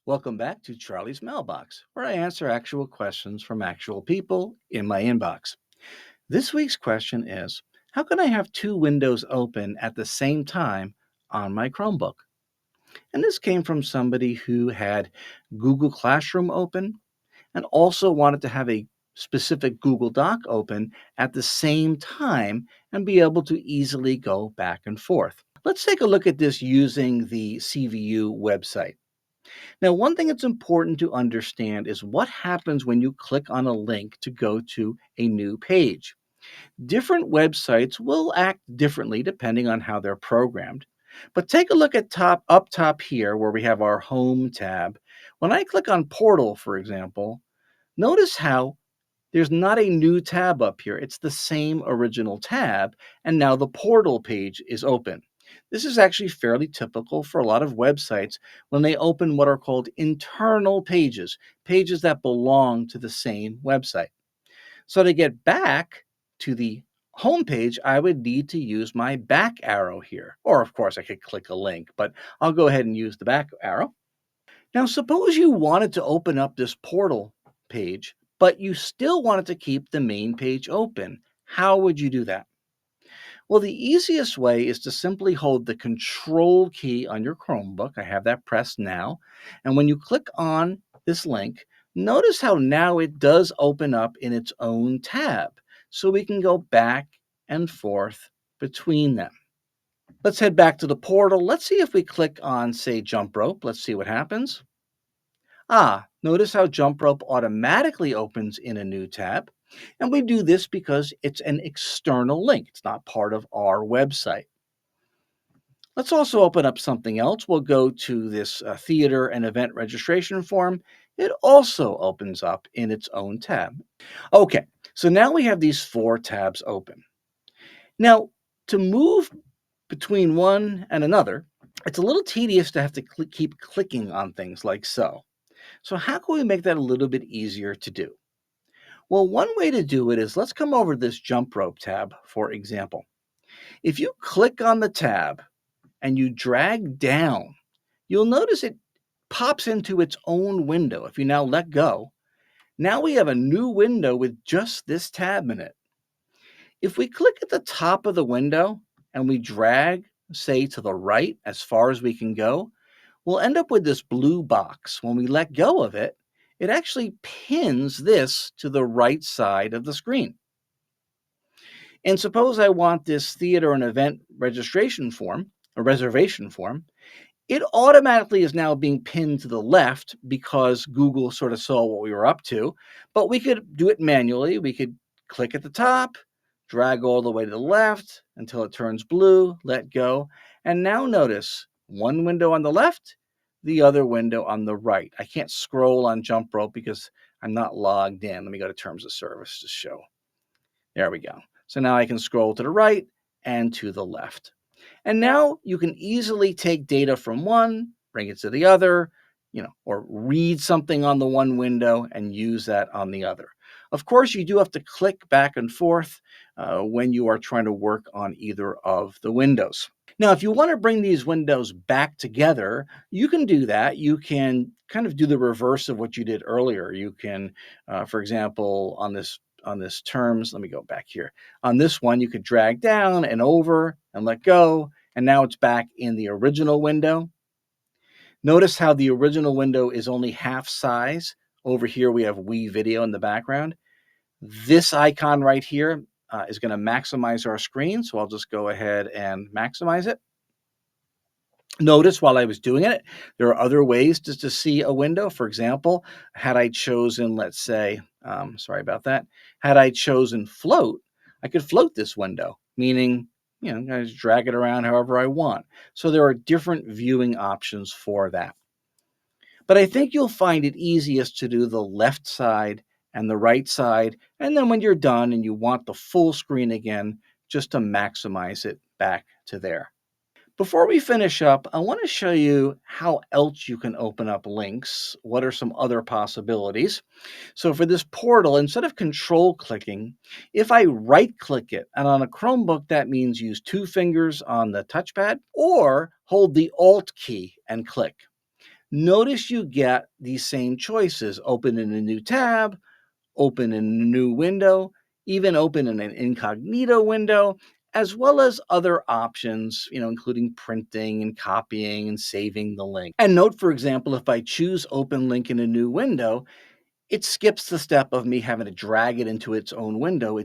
Welcome back to Charlie's Mailbox, where I answer actual questions from actual people in my inbox. This week's question is, how can I have two windows open at the same time on my Chromebook? And this came from somebody who had Google Classroom open and also wanted to have a specific Google Doc open at the same time and be able to easily go back and forth. Let's take a look at this using the CVU website. Now, one thing that's important to understand is what happens when you click on a link to go to a new page. Different websites will act differently depending on how they're programmed. But take a look at up top here where we have our home tab. When I click on portal, for example, notice how there's not a new tab up here. It's the same original tab, and now the portal page is open. This is actually fairly typical for a lot of websites when they open what are called internal pages, pages that belong to the same website. So to get back to the home page, I would need to use my back arrow here. Or of course I could click a link, but I'll go ahead and use the back arrow. Now, suppose you wanted to open up this portal page, but you still wanted to keep the main page open. How would you do that? Well, the easiest way is to simply hold the Control key on your Chromebook. I have that pressed now. And when you click on this link, notice how now it does open up in its own tab. So we can go back and forth between them. Let's head back to the portal. Let's see if we click on, say, jump rope. Let's see what happens. Notice how jump rope automatically opens in a new tab. And we do this because it's an external link. It's not part of our website. Let's also open up something else. We'll go to this theater and event registration form. It also opens up in its own tab. Okay, so now we have these four tabs open. Now, to move between one and another, it's a little tedious to have to keep clicking on things like so. So how can we make that a little bit easier to do? Well, one way to do it is let's come over to this jump rope tab, for example. If you click on the tab and you drag down, you'll notice it pops into its own window. If you now let go, now we have a new window with just this tab in it. If we click at the top of the window and we drag, say, to the right as far as we can go, we'll end up with this blue box. When we let go of it, it actually pins this to the right side of the screen. And suppose I want this theater and event registration form, a reservation form, it automatically is now being pinned to the left because Google sort of saw what we were up to, but we could do it manually. We could click at the top, drag all the way to the left until it turns blue, let go, and now notice one window on the left, the other window on the right. I can't scroll on jump rope because I'm not logged in. Let me go to terms of service to show. There we go. So now I can scroll to the right and to the left. And now you can easily take data from one, bring it to the other, or read something on the one window and use that on the other. Of course, you do have to click back and forth when you are trying to work on either of the windows. Now, if you want to bring these windows back together, you can do that. You can kind of do the reverse of what you did earlier. You can, for example, on this terms, let me go back here. On this one, you could drag down and over and let go, and now it's back in the original window. Notice how the original window is only half size. Over here, we have Wii Video in the background. This icon right here is going to maximize our screen, so I'll just go ahead and maximize it. Notice while I was doing it, there are other ways to see a window. For example, had I chosen, let's say, sorry about that, had I chosen float, I could float this window, meaning, I just drag it around however I want. So there are different viewing options for that. But I think you'll find it easiest to do the left side and the right side. And then when you're done and you want the full screen again, just to maximize it back to there. Before we finish up, I want to show you how else you can open up links. What are some other possibilities? So for this portal, instead of control clicking, if I right click it, and on a Chromebook, that means use 2 fingers on the touchpad or hold the Alt key and click. Notice you get these same choices: open in a new tab, open in a new window, even open in an incognito window, as well as other options, including printing and copying and saving the link. And note, for example, if I choose open link in a new window, it skips the step of me having to drag it into its own window.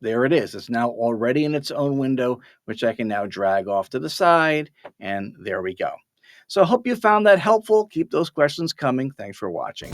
There it is. It's now already in its own window, which I can now drag off to the side, and there we go. So I hope you found that helpful. Keep those questions coming. Thanks for watching.